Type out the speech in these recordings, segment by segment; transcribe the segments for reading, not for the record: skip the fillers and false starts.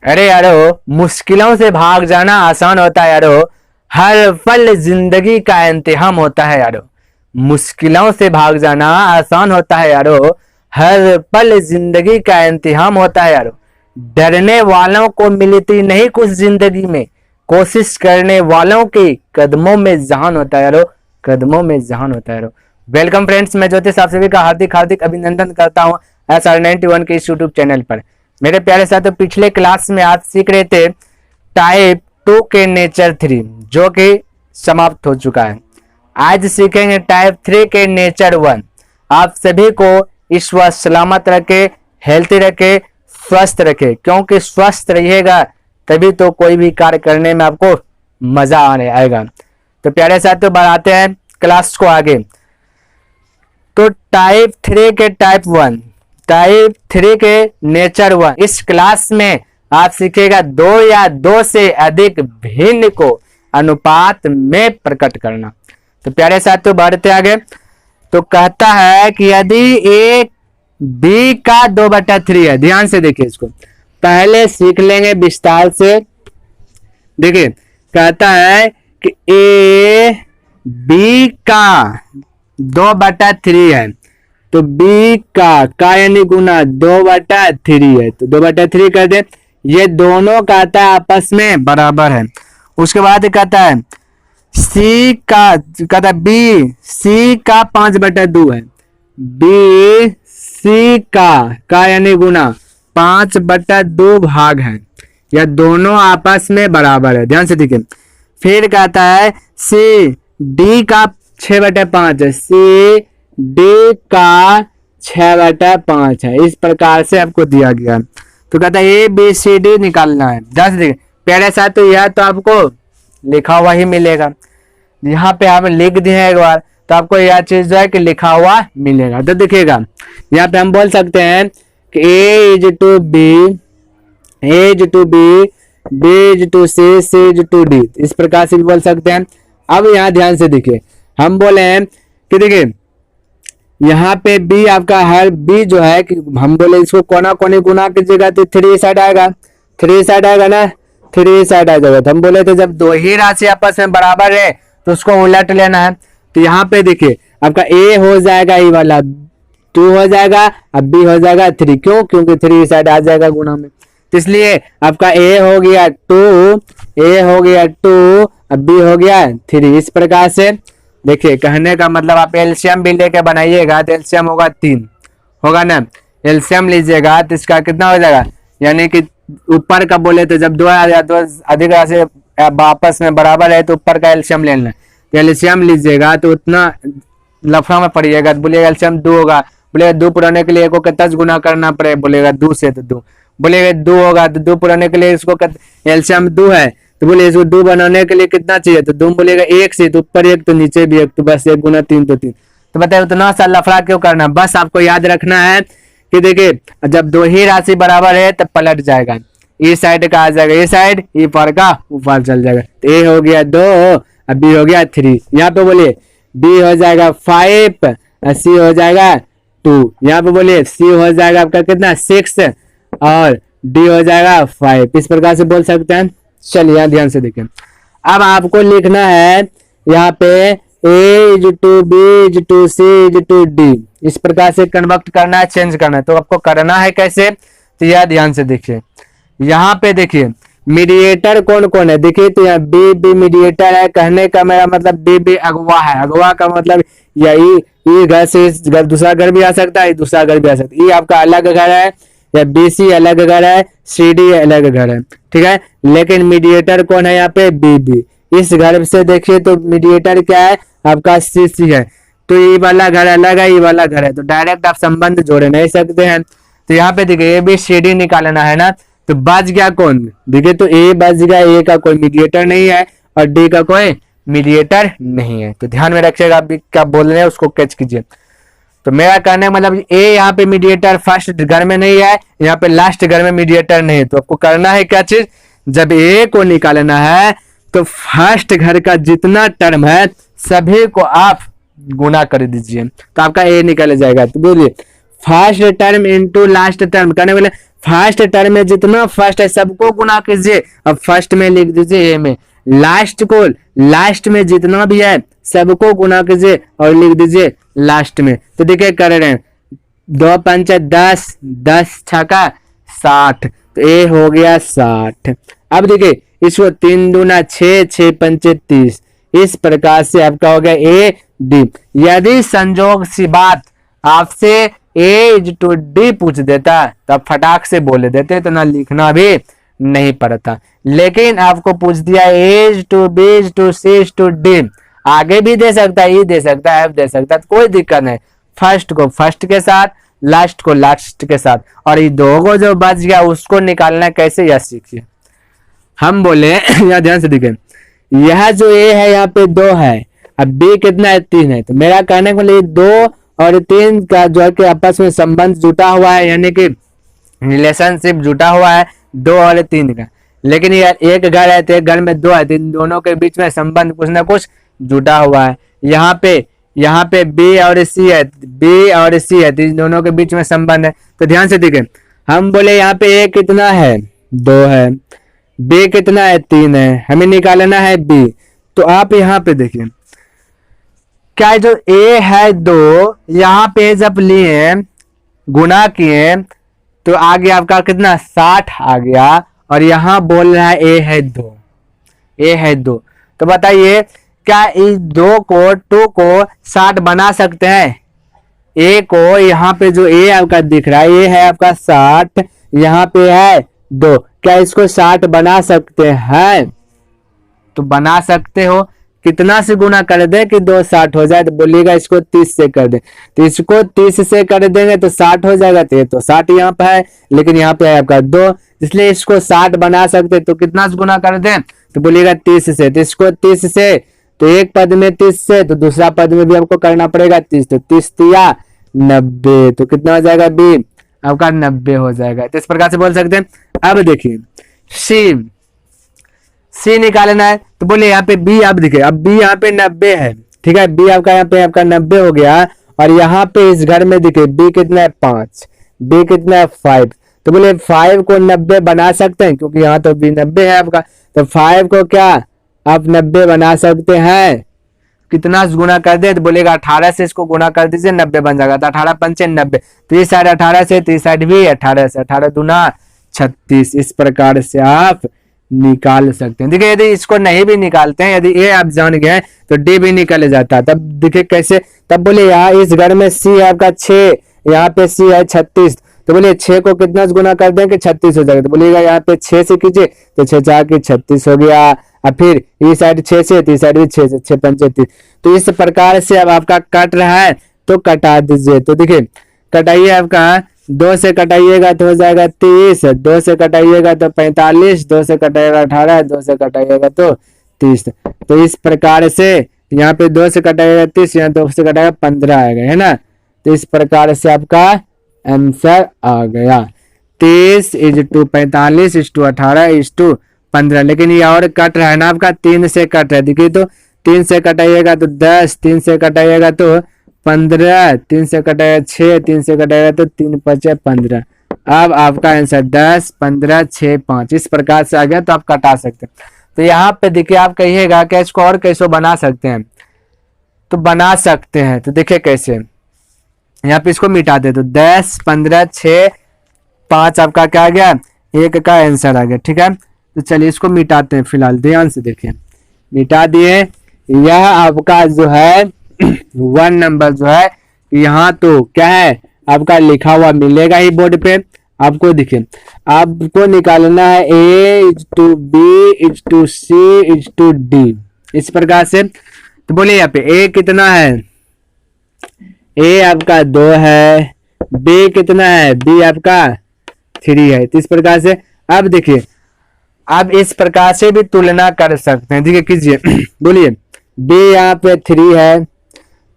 अरे यारो, मुश्किलों से भाग जाना आसान होता है यारो, हर पल जिंदगी का इम्तिहान होता है यारो। मुश्किलों से भाग जाना आसान होता है यारो, हर पल जिंदगी का इम्तिहान होता है यारो। डरने वालों को मिलती नहीं कुछ जिंदगी में, कोशिश करने वालों के कदमों में जहान होता है यारो, कदमों में जहान होता है यारो। वेलकम फ्रेंड्स, मैं ज्योतिष आप सभी का हार्दिक हार्दिक अभिनंदन करता हूँ SR91 के इस यूट्यूब चैनल पर। मेरे प्यारे साथियों, पिछले क्लास में आप सीख रहे थे टाइप 2 के नेचर 3 जो कि समाप्त हो चुका है। आज सीखेंगे टाइप 3 के नेचर 1। आप सभी को ईश्वर सलामत रखे, हेल्थी रखे, स्वस्थ रखे, क्योंकि स्वस्थ रहिएगा तभी तो कोई भी कार्य करने में आपको मजा आने आएगा। तो प्यारे साथियों, बढ़ाते हैं क्लास को आगे। तो टाइप 3 के टाइप 3 के नेचर 1 इस क्लास में आप सीखेगा 2 या 2 से अधिक भिन्न को अनुपात में प्रकट करना। तो प्यारे साथियों, बढ़ते आगे। तो कहता है कि यदि एक बी का 2/3 है, ध्यान से देखिए, इसको पहले सीख लेंगे विस्तार से। देखिए, कहता है कि ए बी का 2/3 है, तो बी का यानी गुना 2/3 है, तो 2/3 कर दे। ये दोनों कहता है आपस में बराबर है। उसके बाद कहता है सी का, कहता है बी सी का 5/2 है, बी सी का यानी गुना 5/2 भाग है, यह दोनों आपस में बराबर है। ध्यान से देखिए। फिर कहता है सी डी का 6/5 है, सी डी का 6/5 है। इस प्रकार से आपको दिया गया। तो कहता है ए बी सी डी निकालना है। ध्यान से देखिए प्यारे साथ, तो यह तो आपको लिखा हुआ ही मिलेगा। यहाँ पे आप लिख दिए एक बार तो आपको यह चीज जो है कि लिखा हुआ मिलेगा। तो देखिएगा, यहाँ पे हम बोल सकते हैं कि A is to B, A is to B, B is to C, C is to D, इस प्रकार से भी बोल सकते हैं। अब यहाँ ध्यान से देखिए, हम बोले हैं कि देखिए यहाँ पे बी आपका हर बी जो है कि हम बोले इसको कोना कोनी गुना कीजिएगा तो 3 साइड आएगा, 3 साइड आएगा ना, 3 साइड आ जाएगा। तो हम बोले थे जब दो ही राशि आपस में बराबर है तो उसको उलट लेना है। तो यहाँ पे देखिए आपका ए हो जाएगा ये वाला 2 हो जाएगा, अब बी हो जाएगा 3। क्यों? क्योंकि 3 साइड आ जाएगा गुना में, तो इसलिए आपका ए हो गया 2, ए हो गया 2, अब बी हो गया 3। इस प्रकार से देखिए, कहने का मतलब आप एलसीएम भी लेके बनाइएगा तो एलसीएम होगा 3 होगा ना। एलसीएम लीजिएगा तो इसका कितना हो जाएगा, यानी कि ऊपर का बोले तो जब 2 या 2 अधिक राशि आपस में बराबर है तो ऊपर का एलसीएम लेना है। तो एलसीएम लीजिएगा तो उतना लफड़ा में पड़िएगा। तो बोलिएगा एलसीएम 2 होगा, बोलेगा 2 पुराने के लिए को कितना गुना करना पड़ेगा, बोलेगा 2 से, तो 2 बोलेगा 2 होगा तो 2 पुराने के लिए इसको एलसीएम 2 है तो बोले इसको 2 बनाने के लिए कितना चाहिए, तो 2 बोलेगा 1 से, तो ऊपर 1 तो नीचे भी 1, तो बस 1 गुना 3 तो 3। तो बताइए उतना सा लफड़ा क्यों करना। बस आपको याद रखना है कि देखिए जब 2 ही राशि बराबर है तब पलट जाएगा, इस साइड का आ जाएगा ये साइड, ये पर का ऊपर चल जाएगा। तो ए हो गया 2, अब बी हो गया 3। यहाँ पे बोलिए बी हो जाएगा 5, सी हो जाएगा 2। यहाँ पे बोलिए सी हो जाएगा आपका कितना 6 और डी हो जाएगा 5। इस प्रकार से बोल सकते हैं। चलिए यहाँ ध्यान से देखें। अब आपको लिखना है यहाँ पे A is to B is to C is to D, इस प्रकार से कन्वर्ट करना है, चेंज करना है। तो आपको करना है कैसे, तो यह ध्यान से देखिए। यहाँ पे देखिए मीडिएटर कौन कौन है, देखिए तो यहाँ बी बी मीडिएटर है। कहने का मेरा मतलब बी बी अगवा है। अगवा का मतलब यही घर से घर दूसरा घर भी आ सकता है, दूसरा घर भी आ सकता है। ये आपका अलग घर है, या बीसी अलग घर है, सीडी अलग घर है, ठीक है। लेकिन मीडिएटर कौन है यहाँ पे, बीबी। इस घर से देखिए तो मीडिएटर क्या है आपका सीसी है। तो ये वाला घर अलग है, ये वाला घर है, तो डायरेक्ट आप संबंध जोड़े नहीं सकते हैं। तो यहाँ पे देखिए ए बी सी डी निकालना है ना, तो बच गया कौन, देखिए तो ए बच गया, ए का कोई मीडिएटर नहीं है और डी का कोई मीडिएटर नहीं है। तो ध्यान में रखिएगा, आप क्या बोल रहे हैं उसको कैच कीजिए। तो मेरा कहने मतलब ए यहाँ पे मीडिएटर फर्स्ट घर में नहीं है, यहाँ पे लास्ट घर में मीडिएटर नहीं है। तो आपको करना है क्या चीज, जब ए को निकालना है तो फर्स्ट घर का जितना टर्म है सभी को आप गुना कर दीजिए, तो आपका ए निकल जाएगा। तो बोलिए first term into last term, कहने वाले फर्स्ट टर्म में जितना फर्स्ट है सबको गुना कीजिए। अब फर्स्ट में लिख दीजिए ए में, लास्ट को लास्ट में जितना भी है सबको गुना कीजिए और लिख दीजिए लास्ट में। तो देखिए कर रहे हैं 2 पंचे 10, 10 छक्का 60, तो ए हो गया 60। अब देखिए इसको 3 दूना 6, 6 पंचे 30, इस प्रकार से आपका हो गया ए डी। यदि संजोग सी बात आपसे ए इज टू डी पूछ देता तब फटाक से बोले देते, तो ना लिखना भी नहीं पड़ता। लेकिन आपको पूछ दिया as to B is to C is to D, आगे भी दे सकता है, ई दे सकता है, एफ दे सकता है, तो कोई दिक्कत नहीं। फर्स्ट को फर्स्ट के साथ, लास्ट को लास्ट के साथ, और ये दो को जो बच गया उसको निकालना कैसे यह सीखिए। हम बोले यहाँ ध्यान से देखिए, यह जो ए है यहाँ पे 2 है, अब बी कितना है 3 है, तो मेरा कहने को लिए 2 और 3 का जो है कि आपस में संबंध जुटा हुआ है, यानी कि रिलेशनशिप जुटा हुआ है 2 और 3 का। लेकिन यार एक घर है तो एक घर में 2 है, तो इन दोनों के बीच में संबंध कुछ ना कुछ जुटा हुआ है। यहाँ पे बी और सी है, बी और सी है, तो इन दोनों के बीच में संबंध है। तो ध्यान से देखिए, हम बोले यहाँ पे ए कितना है 2 है, बी कितना है 3 है, हमें निकालना है बी। तो आप यहाँ पे देखिए क्या जो ए है 2, यहाँ पे जब लिए गुना किए तो आ गया आपका कितना 60 आ गया, और यहाँ बोल रहा है ए है 2, ए है 2। तो बताइए क्या इस 2 को 60 बना सकते हैं? ए को यहाँ पे जो ए आपका दिख रहा है ये है आपका 60, यहाँ पे है 2, क्या इसको 60 बना सकते हैं? तो बना सकते हो। कितना से गुना कर दे कि 2 60 हो जाए? तो बोलिएगा इसको 30 से कर दे, तो इसको 30 से कर देंगे तो 60 हो जाएगा। तो 60 यहाँ पे है, लेकिन यहाँ पे है आपका 2, इसलिए इसको 60 बना सकते। तो कितना से गुना कर दें? तो बोलिएगा 30 से। तो इसको 30 से, तो एक पद में 30 से, तो दूसरा पद में भी आपको करना पड़ेगा 30, तो 30 तिया 90, तो कितना हो जाएगा बी आपका 90 हो जाएगा। तो इस प्रकार से बोल सकते हैं। अब देखिए सी निकालना है, तो बोले यहाँ पे बी, आप देखिए अब बी यहाँ पे 90 है, ठीक है, बी आपका यहाँ पे आपका 90 हो गया, और यहाँ पे इस घर में देखिए बी कितना है 5, बी कितना है 5, तो बोले 5 को 90 बना सकते हैं, क्योंकि यहाँ तो बी 90 है आपका, तो 5 को क्या आप 90 बना सकते हैं। कितना गुना कर दे? तो बोलेगा 18 से इसको गुना कर दीजिए 90 बन जाएगा, तो 18 पंचे 90, तो इस साइड 18 से, तो इस साइड भी 18 से, 18 दूना 36। इस प्रकार से आप निकाल सकते हैं। देखिए यदि इसको नहीं भी निकालते हैं, यदि ए आप जान गए तो डी भी निकल जाता है। तब देखिए कैसे, तब बोले यहाँ इस घर में सी है आपका 6, यहाँ पे सी है 36, तो बोलिए 6 को कितना गुना कर दें कि 36 हो जाएगा? तो बोलिएगा यहाँ पे 6 से कीजिए, तो 6 4 के 36 हो गया, और फिर इस साइड 6 से, तो इस साइड भी 6 से, 6 पंचे 30। तो इस प्रकार से अब आपका कट रहा है तो कटा दीजिए। तो देखिए कटाइए, आपका 2 से कटाइएगा तो हो जाएगा 30, 2 से कटाइएगा तो 45, 2 से कटाइएगा 18, 2 से कटाइएगा तो 30। तो इस प्रकार से यहाँ पे 2 से कटाइएगा 30, यहाँ 2 से कटाइएगा 15 आएगा, है ना। तो इस प्रकार से आपका आंसर आ गया 30 is to 45 is to 18 is to 15। लेकिन ये और कट रहा है ना आपका, 3 से कट रहा है। देखिए तो 3 से कटाइएगा तो 10, 3 से कटाइएगा तो 15, 3 से कटाएगा 6, 3 से कटाएगा तो 3 5 15। अब आपका आंसर 10 15 6 5 इस प्रकार से आ गया, तो आप कटा सकते हैं। तो यहाँ पे देखिए आप कहिएगा कि इसको और कैसे बना सकते हैं, तो बना सकते हैं। तो देखिए कैसे, यहाँ पे इसको मिटा दे, तो 10 15 6 5 आपका क्या आ गया, 1 का आंसर आ गया, ठीक है। तो चलिए इसको मिटाते हैं फिलहाल, ध्यान से देखिए, मिटा दिए। यह आपका जो है 1 नंबर जो है यहाँ तो क्या है आपका लिखा हुआ मिलेगा ही बोर्ड पे आपको। देखिए आपको निकालना है A is to B is to C is to D, इस प्रकार से। तो बोलिए यहाँ पे ए कितना है, ए आपका 2 है, बी कितना है, बी आपका 3 है। तो इस प्रकार से अब देखिए, आप इस प्रकार से भी तुलना कर सकते हैं। देखिए कीजिए, बोलिए बी यहाँ पे 3 है,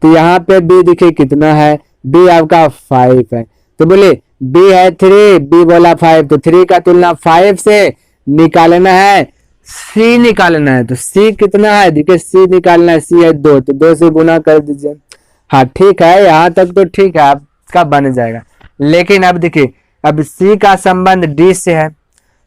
तो यहाँ पे बी देखिए कितना है, बी आपका 5 है। तो बोले बी है 3, बी बोला 5, तो 3 का तुलना 5 से निकालना है, सी निकालना है। तो सी कितना है, देखिए सी निकालना है, सी है 2, तो 2 से गुना कर दीजिए। हाँ ठीक है, यहाँ तक तो ठीक है, आपका बन जाएगा। लेकिन अब देखिए अब सी का संबंध डी से है,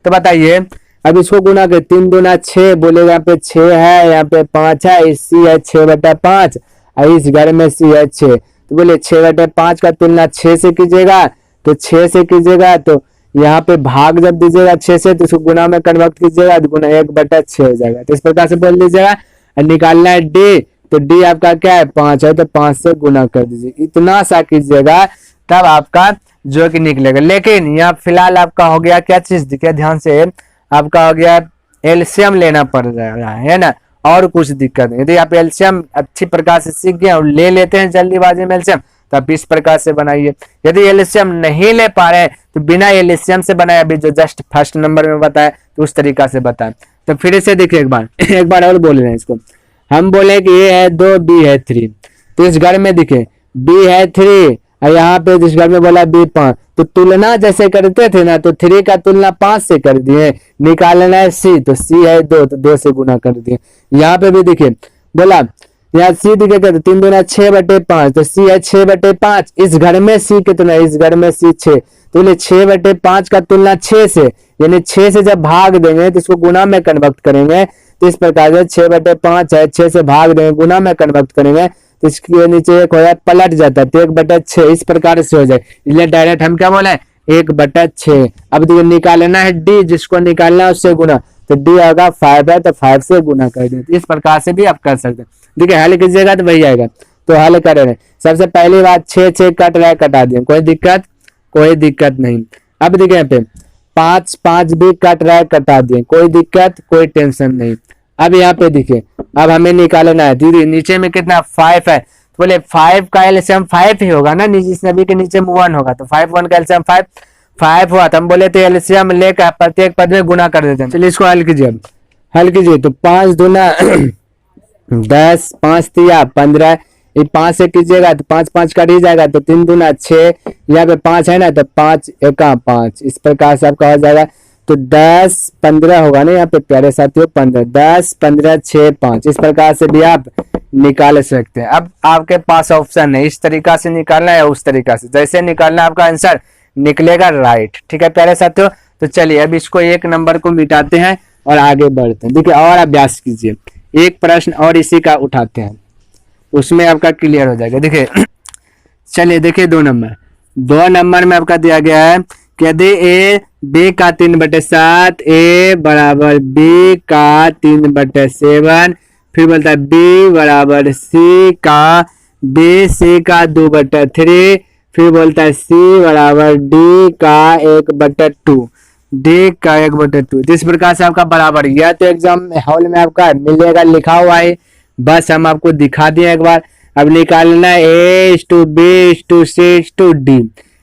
तो बताइए अब इसको गुना कर, 3 दूना 6 बोलेगा, यहाँ पे 6 है, यहाँ पे 5 है, सी है 6/5 और इस घर में सी है 6, तो बोले 6/5 का तुलना 6 से कीजिएगा, तो 6 से कीजिएगा तो यहाँ पे भाग जब दीजिएगा 6 से तो इसको गुना में कन्वर्ट कीजिएगा तो गुना 1/6 हो जाएगा। तो इस प्रकार से बोल दीजिएगा। निकालना है डी, तो डी आपका क्या है 5 है, तो 5 से गुना कर दीजिए, इतना सा कीजिएगा तब आपका जो कि निकलेगा। लेकिन यहाँ फिलहाल आपका हो गया क्या चीज दिखे ध्यान से, आपका हो गया एलसीएम लेना पड़ रहा है ना, और कुछ दिक्कत नहीं। यदि आप एलसीएम अच्छी प्रकार से सीख गए और ले लेते हैं जल्दीबाजी में एलसीएम, तो आप इस प्रकार से बनाइए। यदि एलसीएम नहीं ले पा रहे तो बिना एलसीएम से बनाए, अभी जो जस्ट फर्स्ट नंबर में बताया तो उस तरीका से बताएं। तो फिर से देखिए एक बार और बोल रहे हैं इसको, हम बोले कि ए है 2 बी है 3, तो इस घर में दिखे बी है 3 और यहाँ पे जिस घर में बोला बी 5, तो तुलना जैसे करते थे ना, तो 3 का तुलना 5 से कर दिए। निकालना है सी, तो सी है 2, तो 2 से गुना कर दिए। यहाँ पे भी देखिए बोला यहाँ सी दिखे 3 दूना 6/5, तो सी है 6/5, इस घर में सी कितना, इस घर में सी 6, तो बोले 6/5 का तुलना 6 से, यानी 6 से जब भाग देंगे तो इसको गुना में कन्वर्ट करेंगे, तो इस प्रकार से 6/5 है, 6 से भाग देंगे गुना में कन्वर्ट करेंगे तो इसके नीचे एक हो जाए पलट जाता है, तो 1/6 इस प्रकार से हो जाए। इसलिए डायरेक्ट हम क्या बोले 1/6। अब देखिए निकालना है डी, जिसको निकालना है उससे गुना, तो डी आएगा 5 है, तो 5 से गुना कर देते। इस प्रकार से भी आप कर सकते हैं। देखिए हल कीजिएगा तो वही आएगा, तो हल कर रहे हैं। सबसे पहली बात 6 कट रहा है, कटा दिए, कोई दिक्कत नहीं। अब देखिए यहाँ पे 5 भी कट रहा है, कटा दिए, कोई दिक्कत कोई टेंशन नहीं। अब यहाँ पे देखिए अब हमें निकालना है दीदी, नीचे में कितना 5 है, तो बोले 5 का एलसीएम 5 ही होगा ना, सभी के नीचे में 1 होगा, तो 5 1 का एलसीएम 5 हुआ, तो हम बोले तो एलसीएम लेकर प्रत्येक पद में गुना कर देते हैं। चलिए इसको हल कीजिए, तो 5 दूना 10, 5 तिया 15, ये 5 से कीजिएगा तो 5 5 कट ही जाएगा, तो 3 दूना 6, यहाँ पे 5 है ना, तो 5 एका 5, इस प्रकार से आपका हो जाएगा। तो 10 15 होगा ना यहाँ पे प्यारे साथियों, 15 10 15 6 5, इस प्रकार से भी आप निकाल सकते हैं। अब आपके पास ऑप्शन है इस तरीका से निकालना है, उस तरीका से जैसे निकालना आपका आंसर निकलेगा राइट। ठीक है प्यारे साथियों, तो चलिए अब इसको 1 नंबर को मिटाते हैं और आगे बढ़ते हैं। देखिए और अभ्यास कीजिए, एक प्रश्न और इसी का उठाते हैं, उसमें आपका क्लियर हो जाएगा। देखिए चलिए देखिए 2 नंबर में आपका दिया गया है कि यदि ए बी का 3/7, ए बराबर बी का 3/7, फिर बोलता है बी बराबर सी का बी सी का 2/3, फिर बोलता है सी बराबर डी का 1/2, डी का 1/2। इस प्रकार से आपका बराबर, यह तो एग्जाम हॉल में आपका मिलेगा लिखा हुआ है, बस हम आपको दिखा दिए एक बार। अब निकालना है A/B/C/D,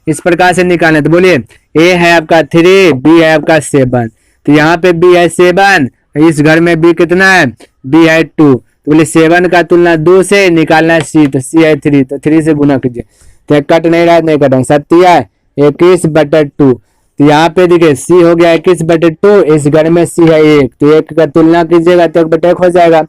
इस प्रकार से निकालना है। तो बोलिए ए है आपका 3, बी है आपका 7, तो यहाँ पे बी है 7, इस घर में बी कितना है, बी है 2, तो बोले 7 का तुलना 2 से, निकालना है सी, तो सी है 3, तो 3 से गुना कीजिए, तो कट नहीं रहा, नहीं कटेंगे, 21/2, तो यहाँ पे देखिए सी हो गया 21/2, इस घर में सी है 1, तो 1 का तुलना कीजिएगा तो 1/1 हो जाएगा।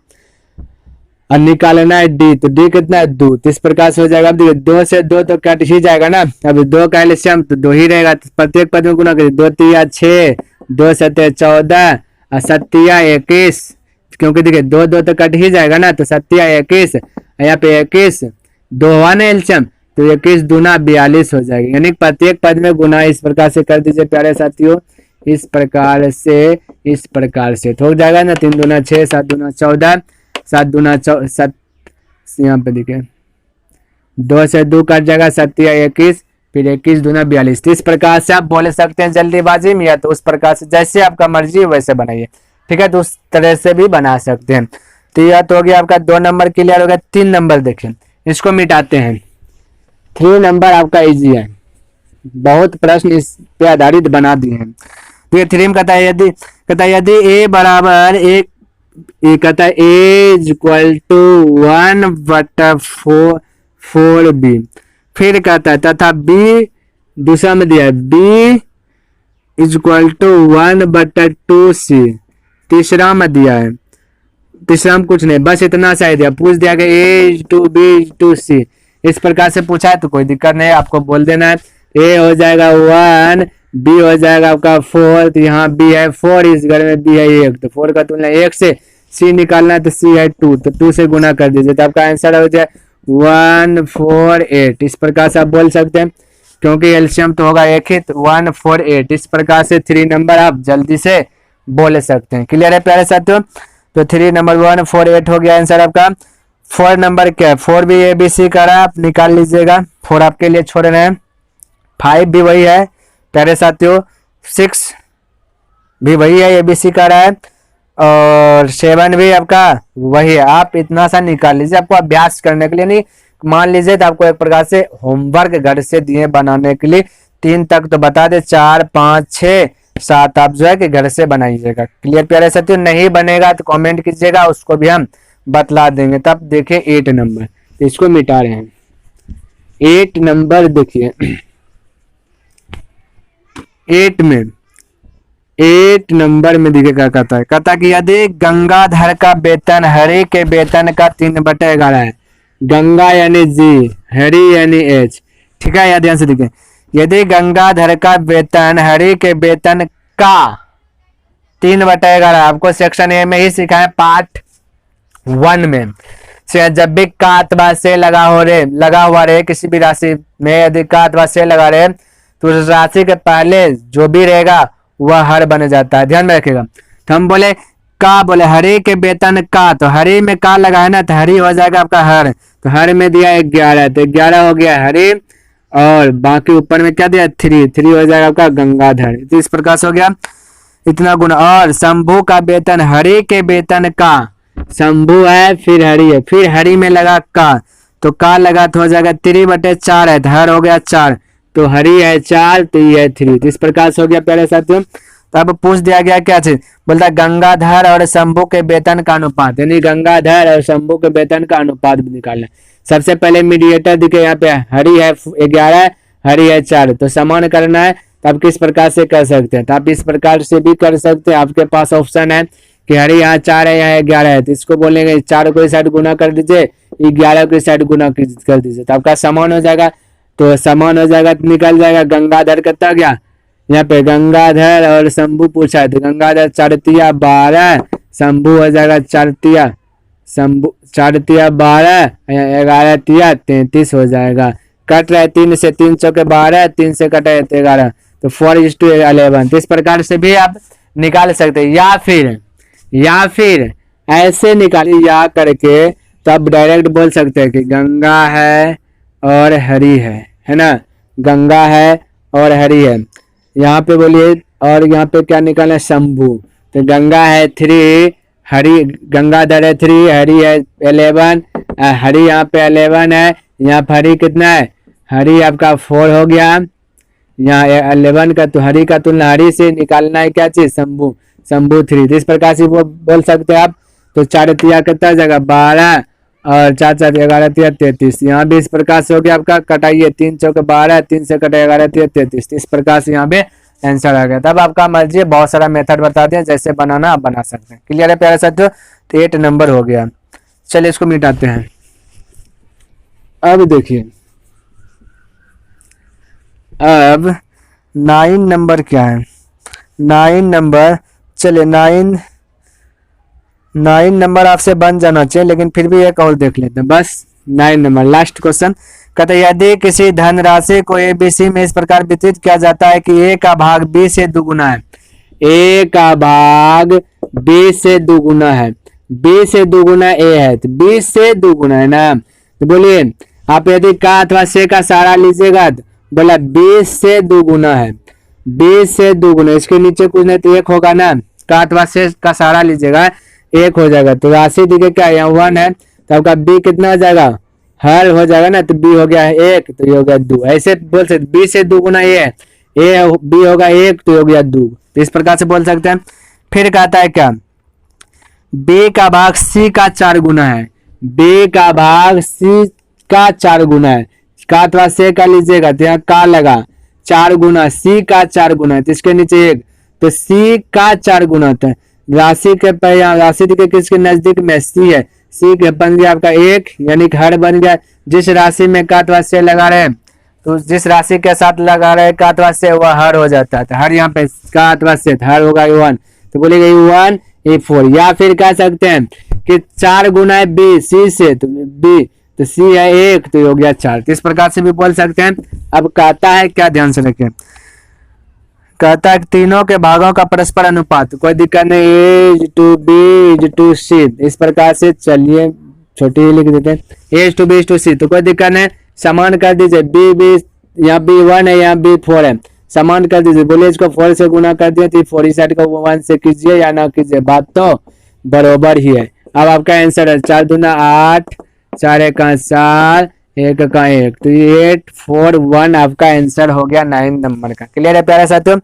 और निकालना है डी, तो डी कितना है 2, तो इस प्रकार से हो जाएगा। अब देखिए 2 से 2 तो कट ही जाएगा ना, अब 2 का एलसीएम तो 2 ही रहेगा, तो प्रत्येक पद में गुना करिए, 2 तिया 6, 2 7 14 और 7 तिया 21, क्योंकि देखिए 2 2 तो कट ही जाएगा ना, तो 7 तिया 21, यहाँ पे 21 2 हुआ ना एलसीएम, तो 21 दूना 42 हो जाएगा, यानी प्रत्येक पद में गुना इस प्रकार से कर दीजिए प्यारे साथियों, इस प्रकार से तो हो जाएगा ना, 3 दूना 6, 7 दूना 14, 7 दूना 7, यहाँ पे देखिए 2 से 2 कट जाएगा, 7 या 21, फिर 21 दूना 42। इस प्रकार से आप बोल सकते हैं जल्दीबाजी में, या तो उस प्रकार से जैसे आपका मर्जी वैसे बनाइए। ठीक है, तो उस तरह से भी बना सकते हैं। तो यह तो हो गया आपका 2 नंबर क्लियर हो गया। 3 नंबर देखिए, इसको मिटाते हैं। 3 नंबर आपका इजी है, बहुत प्रश्न इस पे आधारित बना दिए हैं। तो ये 3 कहता है यदि ए बराबर एक कहता है A = 1/4B, फिर कहता है तथा B दूसरा में दिया है B = 1/2C, तीसरा में दिया है, तीसरा में कुछ नहीं, बस इतना सा ही दिया, पूछ दिया कि A = B = C, इस प्रकार से पूछा है तो कोई दिक्कत नहीं, आपको बोल देना है। ए हो जाएगा 1, बी हो जाएगा आपका 4, तो यहाँ बी है 4, इस घर में बी है 1, तो 4 का तुलना 1 से, सी निकालना है तो सी है 2, तो 2 से गुना कर दीजिए तो आपका आंसर हो जाए 148। इस प्रकार से आप बोल सकते हैं, क्योंकि एलसीएम तो होगा एक ही, तो 148। इस प्रकार से 3 नंबर आप जल्दी से बोल सकते हैं। क्लियर है प्यारे साथियों? तो 3 नंबर 148 हो गया आंसर आपका। 4 नंबर क्या है? 4 भी ABC का रहा, आप निकाल लीजिएगा, 4 आपके लिए छोड़ रहे हैं। 5 भी वही है प्यारे साथियों, 6 भी वही है, ABC का रहा है, और 7 भी आपका वही है। आप इतना सा निकाल लीजिए, आपको अभ्यास करने के लिए नहीं, मान लीजिए तो आपको एक प्रकार से होमवर्क घर से दिए बनाने के लिए। 3 तक तो बता दे, 4, 5, 6, 7 आप जो है कि घर से बनाइएगा। क्लियर प्यारे साथियों? नहीं बनेगा तो कमेंट कीजिएगा, उसको भी हम बतला देंगे। तब देखिए 8 नंबर, इसको मिटा रहे हैं। 8 नंबर देखिए, 8 नंबर में देखिए क्या कहता है। कहता कि यदि गंगाधर का वेतन हरि के वेतन का 3/11 है, गंगा यानी जी, हरि यानी एच, ठीक है, या ध्यान से देखिए। यदि गंगाधर का वेतन हरि के वेतन का 3/11, आपको सेक्शन ए में ही सिखाए पार्ट 1 में से, जब भी का अथवा से लगा हुआ रहे किसी भी राशि में, यदि का अथवा से लगा रहे तो उस राशि के पहले जो भी रहेगा वह हर बन जाता है। ध्यान में रखिएगा। तो हम बोले का, बोले हरि के वेतन का, तो हरि में का लगा है ना, तो हरि हो जाएगा आपका हर, तो हर में दिया 11, तो 11 हो गया हरि, और बाकी ऊपर में क्या दिया 3 हो जाएगा आपका गंगाधर। तो इस प्रकार से हो गया इतना गुण। और शंभू का वेतन हरि के वेतन का, शंभू है फिर हरि है, फिर हरि में लगा का, तो का लगा तो हो जाएगा 3/4 है, तो हर हो गया 4, तो हरि है 4, तो ये है 3। तो इस प्रकार से हो गया प्यारे साथियों। तो अब पूछ दिया गया क्या चीज, बोलता गंगाधर और शंभू के वेतन का अनुपात, यानी गंगाधर और शंभू के वेतन का अनुपात भी निकालना। सबसे पहले मीडिएटर दिखे यहाँ पे, हरि है 11, हरि है 4, तो समान करना है। तो आप किस प्रकार से कर सकते हैं, तो आप इस प्रकार से भी कर सकते हैं। आपके पास ऑप्शन है कि हरि यहाँ 4 है, यहाँ 11 है, तो इसको बोलेंगे 4 को इस साइड गुना कर दीजिए, 11 को इस साइड गुना कर दीजिए, तो आपका समान हो जाएगा। तो समान हो जाएगा तो निकल जाएगा गंगाधर कितना गया, यहाँ पे गंगाधर और शंभू पूछा है, तो गंगाधर 4 तिया 12, शंभू हो जाएगा 4 तिया, शंभू 4 तिया 12, 11 तिया 33 हो जाएगा। कट रहा है 3 से, 3 चौके 12, 3 से कटा है 11, तो 4:11। तो इस प्रकार से भी आप निकाल सकते हैं, या फिर ऐसे निकालिए या करके, तो आप डायरेक्ट बोल सकते हैं कि गंगा है और हरि है ना, गंगा है और हरि है। यहाँ पे बोलिए, और यहाँ पे क्या निकालना है शंभू, तो गंगा है 3, हरि, गंगाधर है 3, हरि है 11, हरि यहाँ पे 11 है, यहाँ पर हरि कितना है, हरि आपका 4 हो गया, यहाँ 11 का, तो हरि का तुलना हरि से निकालना है क्या चीज, शंभू 3। तो इस प्रकार से वो बोल सकते हैं आप। तो 4 तिया कितना जाएगा 12, और 4 4 11 तिया 33, यहाँ भी इस प्रकार से हो गया आपका। कटाइए 3 चौके 12, 3 से कटा 11 तिया 33, इस प्रकार से यहाँ पे आंसर आ गया। तब आपका मर्जी, बहुत सारा मेथड बता दिया, जैसे बनाना आप बना सकते हैं। क्लियर है प्यारे साथियों? तो 8 नंबर हो गया। चलिए इसको मिटाते हैं। अब देखिए, अब 9 नंबर क्या है, 9 नंबर, चलिए 9 नंबर आपसे बन जाना चाहिए, लेकिन फिर भी एक और देख लेते हैं बस। 9 नंबर लास्ट क्वेश्चन कहते हैं, यदि किसी धनराशि को ABC में इस प्रकार वितरित किया जाता है कि A का भाग B से दुगुना है, A का भाग B से दुगुना है, B से दुगुना A है, तो B से दुगुना है ना, तो बोलिए आप यदि का अथवा से का सहारा लीजिएगा, तो बोला B से दुगुना है, B से दुगुना, इसके नीचे कुछ नहीं तो 1 होगा ना, का अथवा से का सहारा लीजिएगा 1 हो जाएगा। तो राशि देखिए क्या, यहाँ 1 है, तो आपका B कितना हो जाएगा, हर हो जाएगा ना, तो B हो गया 1, तो ये हो गया 2। ऐसे बोल सकते, B से दुगुना A है, B होगा 1, तो ये हो गया 2। तो इस प्रकार से बोल सकते हैं। फिर कहता है क्या, B का भाग C का 4 गुना है, B का भाग C का 4 गुना है, का अथवा से का लीजिएगा, तो यहाँ का लगा 4 गुना, C का 4 गुना है, तो इसके नीचे 1, तो C का 4 गुना होता है। राशि के राशि के किसके नजदीक में C है, C के बन गया आपका 1, यानी कि हर बन गया। जिस राशि में का अथवा से लगा रहे हैं, तो जिस राशि के साथ लगा रहे का अथवा से वह हर हो जाता है। तो हर यहाँ पे का अथवा से हर होगा 1, तो बोलेगा 1 ये 4। या फिर कह सकते हैं कि 4 गुना बी सी से, तो बी तो सी है 1 तो हो गया 4। तो इस प्रकार से भी बोल सकते हैं। अब कहता है क्या, ध्यान से रखें, कहता है तीनों के भागों का परस्पर अनुपात, कोई दिक्कत नहीं, ए टू बी टू सी, इस प्रकार से चलिए छोटी ही लिख देते हैं, ए टू बी टू सी, तो कोई दिक्कत नहीं, समान कर दीजिए, बी यहाँ B1 है, यहाँ B4 है, समान कर दीजिए, बोले इसको 4 से गुना कर दिया तो 4 साइड को 1 से कीजिए या ना कीजिए, बात तो बरोबर ही है। अब आपका आंसर है 4 दूना 8, 4 एक 4, 1 का 1, तो 8 4 1 आपका आंसर हो गया 9 नंबर का। क्लियर है प्यारे साथियों?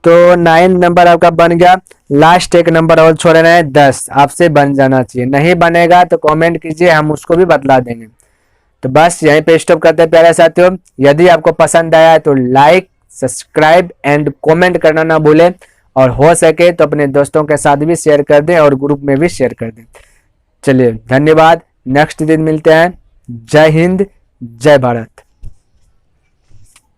तो 9 नंबर आपका बन गया। लास्ट एक नंबर और छोड़ रहे हैं 10, आपसे बन जाना चाहिए, नहीं बनेगा तो कमेंट कीजिए, हम उसको भी बतला देंगे। तो बस यहीं पे स्टॉप करते हैं प्यारे साथियों। यदि आपको पसंद आया तो लाइक, सब्सक्राइब एंड कमेंट करना ना भूलें, और हो सके तो अपने दोस्तों के साथ भी शेयर कर दें और ग्रुप में भी शेयर कर दें। चलिए धन्यवाद, नेक्स्ट दिन मिलते हैं। जय हिंद, जय भारत।